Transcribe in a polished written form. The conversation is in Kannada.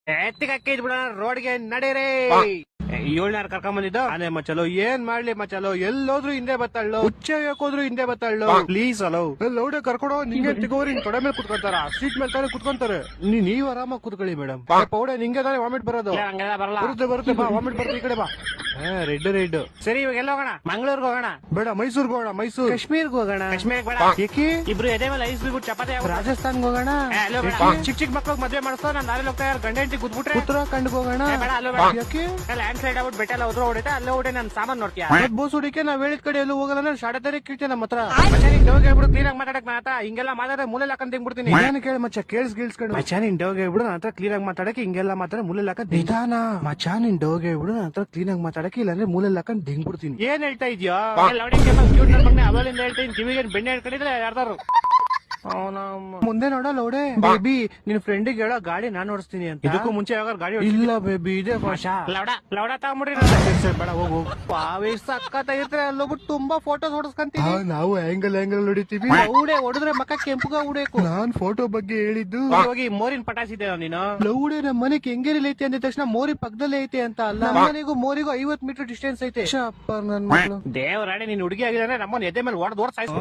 ಎತ್ತಿಗೆ ಬಿಡೋಣ ರೋಡ್ಗೆ ನಡೀರಿ. ಏಳ್ನಾರು ಕರ್ಕೊಂಡ್ ಬಂದಿದ್ದು ಅದೇ ಮಚ್ಚಲು ಏನ್ ಮಾಡ್ಲಿ ಮಚ್ಚಲು ಎಲ್ಲೋದ್ರು ಹಿಂದೆ ಬತ್ತಾಳು ಹುಚ್ಚ ಹೋದ್ರು ಹಿಂದೆ ಬತ್ತಾಳು ಪ್ಲೀಸ್ ಅಲೋ ಲೌಡೆ ಕರ್ಕೊಡೋ ನಿಂಗೆ ತಿಗೋರಿ ತೊಡೆ ಮೇಲೆ ಕುತ್ಕೊಂತಾರ ಸೀಟ್ ಮೇಲೆ ತಾನೇ ಕುತ್ಕೊಂತಾರೆ ನೀವ್ ಆರಾಮಾಗಿ ಕುತ್ಕೊಳ್ಳಿ ಮೇಡಮ್ ಪೌಡೆ ನಿಂಗೆ ತಾನೇ ವಾಮಿಟ್ ಬರೋದು ಬರುತ್ತೆ ಬಾ ವಾಮಿಟ್ ಬರುತ್ತೆ ಈ ಕಡೆ ಬಾ ರೆಡ್ ಸರಿ ಇವಾಗ ಎಲ್ಲ ಹೋಗೋಣ ಮಂಗಳೂರ್ಗೆ ಹೋಗೋಣ ಬೇಡ ಮೈಸೂರ್ಗೆ ಹೋಗೋಣ ಮೈಸೂರು ಕಾಶ್ಮೀರ್ಗೆ ಹೋಗೋಣ ಕಾಶ್ಮೀರ್ಗೆ ಬೇಡ ಏಕೆ ಇಬ್ರು ಎದೆ ಮೇಲೆ ಐಸ್ ಬಿಟ್ಬಿಟ್ಟು ಚಪಾತಿ ರಾಜಸ್ಥಾನ್ಗೆ ಹೋಗೋಣ ಚಿಕ್ಕ ಮಕ್ಳಿಗೆ ಮದ್ವೆ ಮಾಡಿಸ್ತಾ ನಾನು ದಾರಿ ಹೋಗ್ತಾ ಗಂಡ ಹೆಂಡತಿ ಕೂತ್ಬಿಟ್ರೆ ಉತ್ತರಾಖಂಡ್ಗೆ ಹೋಗೋಣ ಯಾಕೆ ಲ್ಯಾಂಡ್ ಸ್ಲೈಡ್ ಆಗ್ಬಿಟ್ಟು ಬೆಟ್ಟ ಎಲ್ಲ ಉದ್ರ ಹೊಡಿತೆ ಅಲ್ಲೇ ಹೊಡೆ ನಾನು ಸಾಮಾನ್ ನೋಡ್ತೀಯ ಬೋಸ್ ಹುಡಿಕೆ ನಾವ್ ಹೇಳಿದ ಕಡೆ ಎಲ್ಲೂ ಹೋಗಲ್ಲ ಶಾಡೆ ತಾರೀಕು ಕೇಳ್ತೇನೆ ನಮ್ಮ ಹತ್ರ ಡೋಗ್ ಹೇಳ್ಬಿಡು ಕ್ಲೀನ್ ಆಗಿ ಮಾತಾಡಕ್ ಮಾತಾ ಹಿಂಗೆಲ್ಲ ಮಾತಾಡ ಮೂಲೆ ಹಾಕೊಂಡ್ ತಿಂಗ್ಬಿಡ್ತೀನಿ ನಾನು ಕೇಳಿ ಮಚ್ಚ ಕೇಳಿಸ್ಕೊಂಡು ಮಚ್ಚ ನಿನ್ ಡೋಗ್ ಹೇಳ್ಬಿಡು ನನ್ನ ಹತ್ರ ಕ್ಲೀನ್ ಆಗಿ ಮಾತಾಡಕ್ಕೆ ಹಿಂಗೆಲ್ಲ ಮಾತಾಡ ಮೂಲೆ ಹಾಕೊಂಡ್ ನಿಧಾನ ಮಚ್ಚ ನಿನ್ ಡೋಗ್ ಹೇಳ್ಬಿಡು ನನ್ನ ಹತ್ರ ಕ್ಲೀನ್ ಆಗಿ ಮಾತಾಡಕ್ಕೆ ಇಲ್ಲಾಂದ್ರೆ ಮೂಲೆ ಹಾಕೊಂಡ್ ದಿಂಗ್ಬಿಡ್ತೀನಿ ಏನ್ ಹೇಳ್ತಾ ಇದೆಯಾ ಅವಳಿಂದ ಹೇಳ್ತೀನಿ ಕಿವಿಗೆ ಬೆಣ್ಣೆ ಹೇಳ್ಕೊಂಡಿದ್ರೆ ಯಾರ್ದಾರು ಮುಂದೆ ನೋಡ ಲೌಡೆ ಬೇಬಿ ನಿನ್ ಫ್ರೆಂಡಿಗೆ ಹೇಳೋ ಗಾಡಿ ನಾನ್ ಓಡಿಸ್ತೀನಿ ಅಂತ ಇದಕ್ಕೂ ಮುಂಚೆ ಯಾವಾಗ ಗಾಡಿ ಇಲ್ಲ ಬೇಬಿ ಇದೆ ಲೌಡ ತಗೊಂಬಿಡ್ರಿ ಬೇಡ ಹೋಗು ಸಕ್ಕತ್ತ ಇರ್ತಾರೆ ಅಲ್ಲೋಗ್ಬಿಟ್ಟು ತುಂಬಾ ಫೋಟೋಸ್ ಹೊಡಿಸ್ಕೊಂತೀವಿ ನಾವು ಆಂಗಲ್ ಹೊಡಿತೀವಿ ಲೌಡೆ ಹೊಡೆದ್ರೆ ಮಕ್ಕ ಕೆಂಪುಗ ಹೊಡಿಬೇಕು ನಾನ್ ಫೋಟೋ ಬಗ್ಗೆ ಹೇಳಿದ್ದು ಹೋಗಿ ಮೋರಿನ ಪಟಾಸಿದ್ದೆ ನೀನು ಲೌಡೆ ನಮ್ಮ ಮನೆ ಕೆಂಗೇರಿಲಿ ಐತೆ ಅಂದ ತಕ್ಷಣ ಮೋರಿ ಪಕ್ಕದಲ್ಲೇ ಐತೆ ಅಂತ ಅಲ್ಲ ಮನೆಗೂ ಮೋರಿಗೂ 50 ಮೀಟರ್ ಡಿಸ್ಟೆನ್ಸ್ ಐತೆ ನನ್ ಮಗಳು ದೇವರಾಣೆ ನೀನ್ ಹುಡುಗಿ ಆಗಿದ್ರೆ ನಮ್ಮನ್ನ ಎದೆ ಮೇಲೆ ಹೊಡೆದು ಸಾಯಿಸ್